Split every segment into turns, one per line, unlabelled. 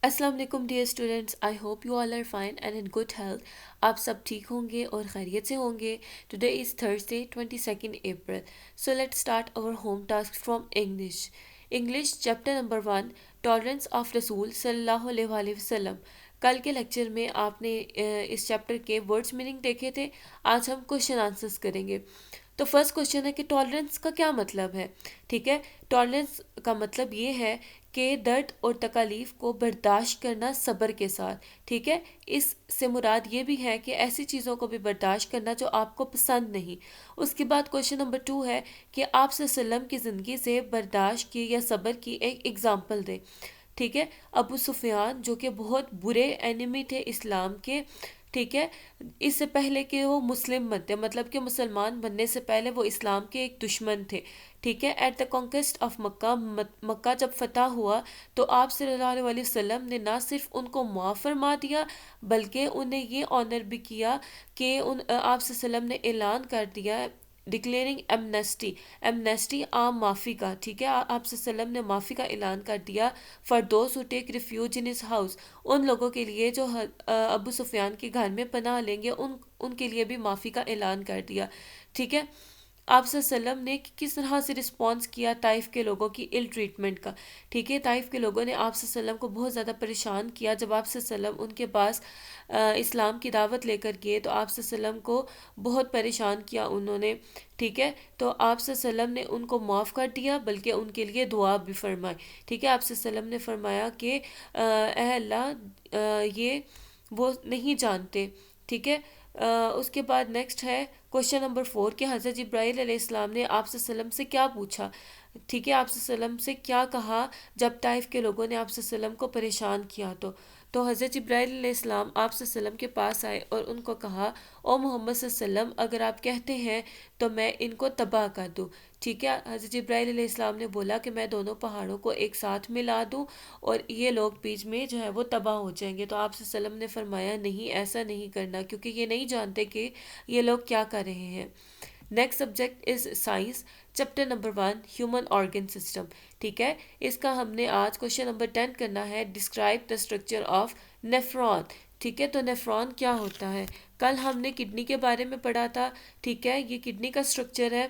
السلام علیکم dear students, I hope you all are fine and in good health. آپ سب ٹھیک ہوں گے اور خیریت سے ہوں گے۔ Today is Thursday 22 April, so let start over home task from English. English chapter number 1، tolerance of رسول صلی اللہ علیہ وآلہ وسلم۔ کل کے لیکچر میں آپ نے اس چیپٹر کے ورڈس میننگ دیکھے تھے، آج ہم کوشچن آنسرس کریں گے۔ تو فرسٹ کوشچن ہے کہ ٹالرنس کا کیا مطلب ہے؟ ٹھیک ہے، ٹالرنس کا مطلب یہ ہے کہ درد اور تکالیف کو برداشت کرنا صبر کے ساتھ۔ ٹھیک ہے، اس سے مراد یہ بھی ہے کہ ایسی چیزوں کو بھی برداشت کرنا جو آپ کو پسند نہیں۔ اس کے بعد کوشچن نمبر 2 ہے کہ آپ صلی اللہ علیہ وسلم کی زندگی سے برداشت کی یا صبر کی ایک اگزامپل دیں۔ ٹھیک ہے، ابو سفیان جو کہ بہت برے اینیمی تھے اسلام کے، ٹھیک ہے، اس سے پہلے کہ وہ مسلم بنتے، مطلب کہ مسلمان بننے سے پہلے وہ اسلام کے ایک دشمن تھے۔ ٹھیک ہے، ایٹ دا کانکویسٹ آف مکہ، مکہ جب فتح ہوا تو آپ صلی اللہ علیہ وسلم نے نہ صرف ان کو معاف فرما دیا بلکہ انہیں یہ آنر بھی کیا کہ آپ صلی اللہ علیہ وسلم نے اعلان کر دیا، ڈکلیئرنگ ایمنیسٹی، ایمنیسٹی عام معافی کا۔ ٹھیک ہے، آپ صلی اللہ علیہ وسلم نے معافی کا اعلان کر دیا for those who take refuge in his house, ان لوگوں کے لیے جو ابو سفیان کے گھر میں پناہ لیں گے، ان کے لیے بھی معافی کا اعلان کر دیا۔ ٹھیک ہے، آپ صلی اللہ علیہ وسلم نے کس طرح سے رسپانس کیا طائف کے لوگوں کی ال ٹریٹمنٹ کا۔ ٹھیک ہے، طائف کے لوگوں نے آپ صلی اللہ علیہ وسلم کو بہت زیادہ پریشان کیا۔ جب آپ صلی اللہ علیہ وسلم ان کے پاس اسلام کی دعوت لے کر گئے تو آپ صلی اللہ علیہ وسلم کو بہت پریشان کیا انہوں نے۔ ٹھیک ہے، تو آپ صلی اللہ علیہ وسلم نے ان کو معاف کر دیا بلکہ ان کے لیے دعا بھی فرمائی۔ ٹھیک ہے، آپ صلی اللہ علیہ وسلم نے فرمایا کہ اے اللہ، یہ وہ نہیں جانتے۔ ٹھیک ہے، اس کے بعد نیکسٹ ہے کوشچن نمبر 4 کہ حضرت جبرائیل علیہ السلام نے آپ صلی اللہ علیہ وسلم سے کیا پوچھا؟ ٹھیک ہے، آپ صلی اللہ علیہ وسلم سے کیا کہا جب طائف کے لوگوں نے آپ صلی اللہ علیہ وسلم کو پریشان کیا؟ تو حضرت جبرائیل علیہ السلام آپ صلی اللہ علیہ وسلم کے پاس آئے اور ان کو کہا، او محمد صلی اللہ علیہ وسلم، اگر آپ کہتے ہیں تو میں ان کو تباہ کر دوں۔ ٹھیک ہے، حضرت جبرائیل علیہ السلام نے بولا کہ میں دونوں پہاڑوں کو ایک ساتھ ملا دوں اور یہ لوگ بیچ میں جو ہے وہ تباہ ہو جائیں گے۔ تو آپ صلی اللہ علیہ وسلم نے فرمایا نہیں، ایسا نہیں کرنا، کیونکہ یہ نہیں جانتے کہ یہ لوگ کیا کر رہے ہیں۔ Next subject is science, chapter number 1، human organ system. ٹھیک ہے، اس کا ہم نے آج کوشچن نمبر 10 کرنا ہے، ڈسکرائب دا اسٹرکچر آف نیفرون۔ ٹھیک ہے، تو نیفرون کیا ہوتا ہے؟ کل ہم نے کڈنی کے بارے میں پڑھا تھا۔ ٹھیک ہے، یہ کڈنی کا اسٹرکچر ہے۔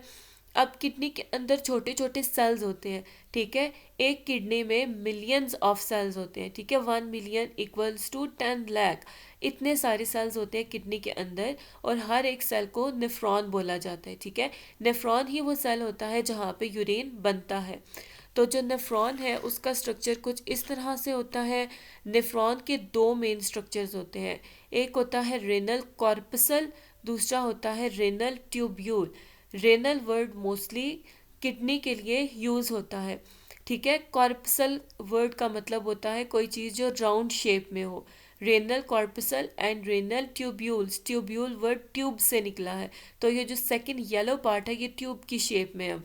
اب کڈنی کے اندر چھوٹے چھوٹے سیلز ہوتے ہیں۔ ٹھیک ہے، ایک کڈنی میں ملینز آف سیلز ہوتے ہیں۔ ٹھیک ہے، 1 ملین ایکولز ٹو 10 لاکھ، اتنے سارے سیلز ہوتے ہیں کڈنی کے اندر، اور ہر ایک سیل کو نیفرون بولا جاتا ہے۔ ٹھیک ہے، نیفرون ہی وہ سیل ہوتا ہے جہاں پہ یورین بنتا ہے۔ تو جو نیفرون ہے اس کا اسٹرکچر کچھ اس طرح سے ہوتا ہے۔ نیفرون کے دو مین اسٹرکچرز ہوتے ہیں، ایک ہوتا ہے رینل کارپسل، دوسرا ہوتا ہے renal tubule. Renal word mostly kidney کے لیے یوز ہوتا ہے۔ ٹھیک ہے، کارپسل ورڈ کا مطلب ہوتا ہے کوئی چیز جو راؤنڈ شیپ میں ہو۔ Renal corpuscle and renal tubules, tubule word tube سے نکلا ہے، تو یہ جو سیکنڈ یلو پارٹ ہے یہ ٹیوب کی شیپ میں ہے۔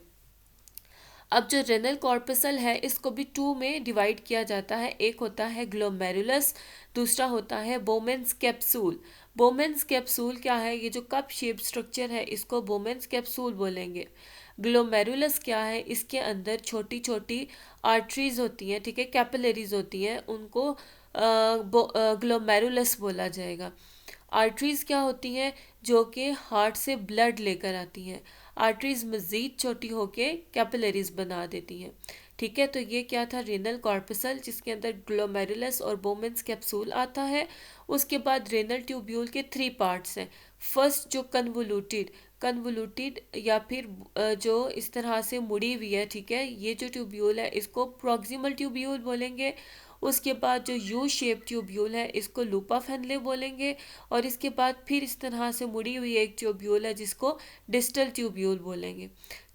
اب جو رینل کارپسل ہے اس کو بھی 2 میں ڈیوائیڈ کیا جاتا ہے، ایک ہوتا ہے گلومیرولس، دوسرا ہوتا ہے بومنز کیپسول۔ بومنز کیپسول کیا ہے؟ یہ جو کپ شیپ سٹرکچر ہے اس کو بومنز کیپسول بولیں گے۔ گلومیرولس کیا ہے؟ اس کے اندر چھوٹی چھوٹی آرٹریز ہوتی ہیں، ٹھیک ہے، کیپلریز ہوتی ہیں، ان کو گلومیرولس بولا جائے گا۔ آرٹریز کیا ہوتی ہیں؟ جو کہ ہارٹ سے بلڈ لے کر آتی ہیں۔ آرٹریز مزید چھوٹی ہو کے کیپلریز بنا دیتی ہیں۔ ٹھیک ہے، تو یہ کیا تھا؟ رینل کارپسل، جس کے اندر گلومیرولس اور بومنز کیپسول آتا ہے۔ اس کے بعد رینل ٹیوبیول کے 3 پارٹس ہیں۔ فرسٹ جو کنوولوٹیڈ یا پھر جو اس طرح سے مڑی ہوئی ہے، ٹھیک ہے، یہ جو ٹیوبیول ہے اس کو پروگزیمل ٹیوبیول بولیں گے۔ اس کے بعد جو یو شیپ ٹیوبیول ہے اس کو لوپا فینلے بولیں گے، اور اس کے بعد پھر اس طرح سے مڑی ہوئی ایک ٹیوبیول ہے جس کو ڈسٹل ٹیوبیول بولیں گے۔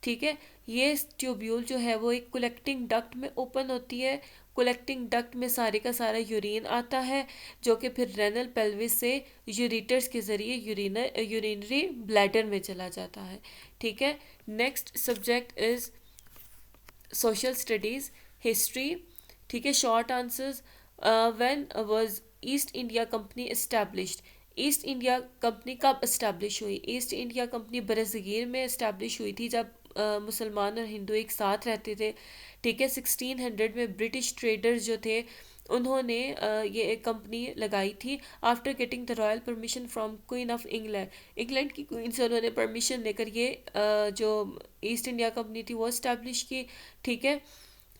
ٹھیک ہے، یہ ٹیوبیول جو ہے وہ ایک کلیکٹنگ ڈکٹ میں اوپن ہوتی ہے۔ کلیکٹنگ ڈکٹ میں سارے کا سارا یورین آتا ہے جو کہ پھر رینل پیلوس سے یوریٹرز کے ذریعے یورینری بلیڈر میں چلا جاتا ہے۔ ٹھیک ہے، next subject is social studies, history. ٹھیک ہے، short answers, when was East India company established? East India company کب اسٹیبلش ہوئی؟ ایسٹ انڈیا کمپنی برصغیر میں اسٹیبلش ہوئی تھی جب مسلمان اور ہندو ایک ساتھ رہتے تھے. ٹھیک ہے. 1600 میں برٹش ٹریڈر جو تھے انہوں نے یہ ایک کمپنی لگائی تھی after getting the Royal permission from queen of England. England کی کوئین سے انہوں نے پرمیشن لے کر یہ جو ایسٹ انڈیا کمپنی تھی وہ اسٹیبلش کی. ٹھیک ہے.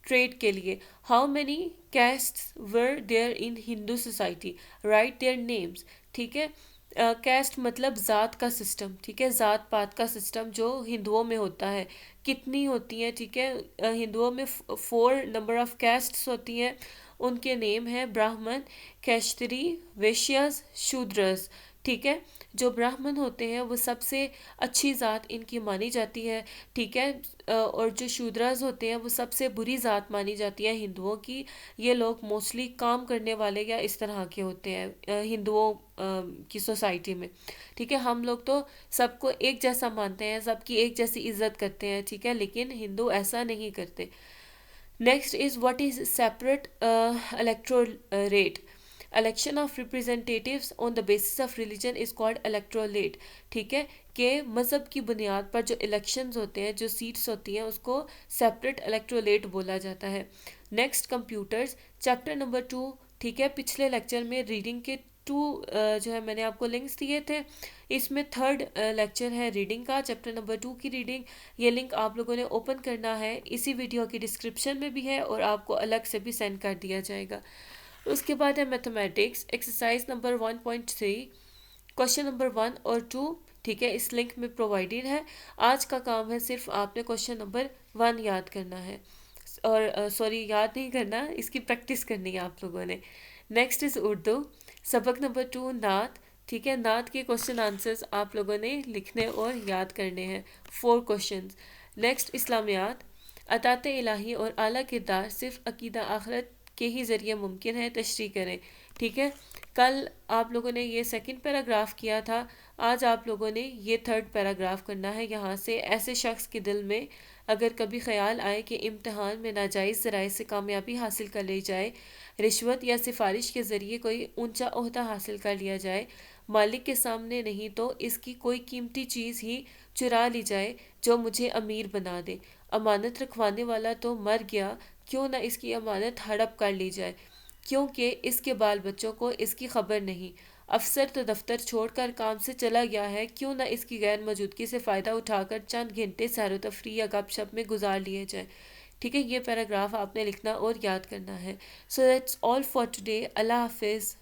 ٹریڈ کے لیے. How many cassettes were there in Hindu society, right there names. ٹھیک ہے. کیسٹ مطلب ذات کا سسٹم. ٹھیک ہے. ذات پات کا سسٹم جو ہندوؤں میں ہوتا ہے. کتنی ہوتی ہیں. ٹھیک ہے. ہندوؤں میں 4 نمبر آف کیسٹس ہوتی ہیں. ان کے نیم ہیں براہمن, کیشتری, ویشیاز, شودرز. ٹھیک ہے. جو براہمن ہوتے ہیں وہ سب سے اچھی ذات ان کی مانی جاتی ہے. ٹھیک ہے. اور جو شودراز ہوتے ہیں وہ سب سے بری ذات مانی جاتی ہے ہندوؤں کی. یہ لوگ موسٹلی کام کرنے والے یا اس طرح کے ہوتے ہیں ہندوؤں کی سوسائٹی میں. ٹھیک ہے. ہم لوگ تو سب کو ایک جیسا مانتے ہیں, سب کی ایک جیسی عزت کرتے ہیں. ٹھیک ہے. لیکن ہندو ایسا نہیں کرتے. Next is what is separate electorate. Election of representatives on the basis of religion is called electorate. ٹھیک ہے. کہ مذہب کی بنیاد پر جو الیکشنز ہوتے ہیں, جو سیٹس ہوتی ہیں, اس کو سیپریٹ الیکٹوریٹ بولا جاتا ہے. Next computers, chapter number 2. ٹھیک ہے. پچھلے لیکچر میں ریڈنگ کے 2 جو ہے میں نے آپ کو لنکس دیے تھے. اس میں 3rd لیکچر ہے ریڈنگ کا, چیپٹر نمبر 2 کی ریڈنگ. یہ لنک آپ لوگوں نے اوپن کرنا ہے, اسی ویڈیو کی ڈسکرپشن میں بھی ہے اور آپ کو الگ سے بھی سینڈ کر دیا جائے گا. اس کے بعد ہے mathematics, exercise number 1.3, question number 1 اور 2. ٹھیک ہے. اس لنک میں پرووائڈیڈ ہے. آج کا کام ہے صرف آپ نے کوشچن نمبر 1 یاد کرنا ہے, اور سوری یاد نہیں کرنا, اس کی پریکٹس کرنی ہے آپ لوگوں نے. نیکسٹ از اردو, سبق نمبر 2 نعت. ٹھیک ہے. نعت کے کوشچن آنسرز آپ لوگوں نے لکھنے اور یاد کرنے ہیں, 4 کوشچنز. نیکسٹ اسلامیات, عطاء الہی اور اعلیٰ کردار صرف عقیدہ آخرت کے ہی ذریعے ممکن ہے, تشریح کریں. ٹھیک ہے. کل آپ لوگوں نے یہ 2nd پیراگراف کیا تھا, آج آپ لوگوں نے یہ 3rd پیراگراف کرنا ہے. یہاں سے ایسے شخص کے دل میں اگر کبھی خیال آئے کہ امتحان میں ناجائز ذرائع سے کامیابی حاصل کر لی جائے, رشوت یا سفارش کے ذریعے کوئی اونچا عہدہ حاصل کر لیا جائے, مالک کے سامنے نہیں تو اس کی کوئی قیمتی چیز ہی چرا لی جائے جو مجھے امیر بنا دے, امانت رکھوانے والا تو مر گیا, کیوں نہ اس کی امانت ہڑپ کر لی جائے, کیونکہ اس کے بال بچوں کو اس کی خبر نہیں, افسر تو دفتر چھوڑ کر کام سے چلا گیا ہے, کیوں نہ اس کی غیر موجودگی سے فائدہ اٹھا کر چند گھنٹے سیر و تفریح یا گپ شپ میں گزار لیے جائے. ٹھیک ہے. یہ پیراگراف آپ نے لکھنا اور یاد کرنا ہے. So that's all for today. اللہ حافظ.